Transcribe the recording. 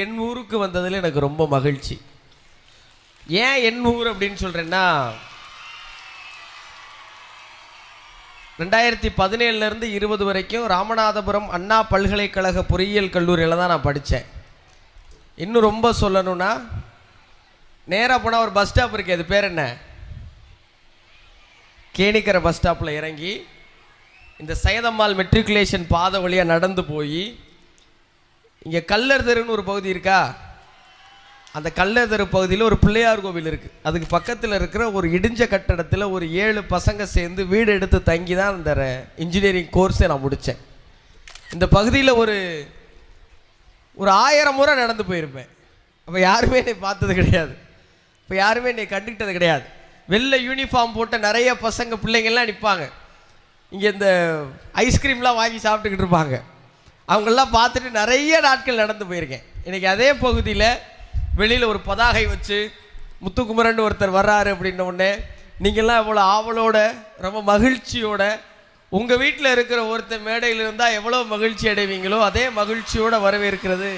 என் ஊருக்கு வந்ததில் எனக்கு ரொம்ப மகிழ்ச்சி. ஏன் என் ஊர் அப்படின்னு சொல்கிறேன்னா, 2017 20 வரைக்கும் ராமநாதபுரம் அண்ணா பல்கலைக்கழக பொறியியல் கல்லூரியில் தான் நான் படித்தேன். இன்னும் ரொம்ப சொல்லணும்னா, நேராக போனால் ஒரு பஸ் ஸ்டாப் இருக்குது, அது பேர் என்ன, கேணிக்கரை பஸ் ஸ்டாப்பில் இறங்கி இந்த சையதம்மாள் மெட்ரிகுலேஷன் பாதை வழியாக நடந்து போய் இங்கே கல்லர் தெருன்னு ஒரு பகுதி இருக்கா, அந்த கல்லர் தெரு பகுதியில் ஒரு பிள்ளையார் கோவில் இருக்குது. அதுக்கு பக்கத்தில் இருக்கிற ஒரு இடிஞ்ச கட்டடத்தில் ஒரு 7 பசங்க சேர்ந்து வீடு எடுத்து தங்கி தான் இந்த இன்ஜினியரிங் கோர்ஸை நான் முடித்தேன். இந்த பகுதியில் ஒரு 1000 முறை நடந்து போயிருப்பேன். அப்போ யாருமே என்னை பார்த்தது கிடையாது, இப்போ யாருமே என்னை கண்டுக்கிட்டது கிடையாது. வெள்ளை யூனிஃபார்ம் போட்ட நிறைய பசங்க பிள்ளைங்கள்லாம் நிற்பாங்க, இங்கே இந்த ஐஸ்கிரீம்லாம் வாங்கி சாப்பிட்டுக்கிட்டு இருப்பாங்க. அவங்களெலாம் பார்த்துட்டு நிறைய நாட்கள் நடந்து போயிருக்கேன். இன்றைக்கி அதே பகுதியில் வெளியில் ஒரு பதாகை வச்சு முத்துக்குமரன் ஒருத்தர் வர்றாரு அப்படின்ன உடனே நீங்கள்லாம் எவ்வளோ ஆவலோட ரொம்ப மகிழ்ச்சியோட உங்கள் வீட்டில் இருக்கிற ஒருத்தர் மேடையில் இருந்தால் எவ்வளோ மகிழ்ச்சி அடைவீங்களோ அதே மகிழ்ச்சியோடு வரவேற்கிறது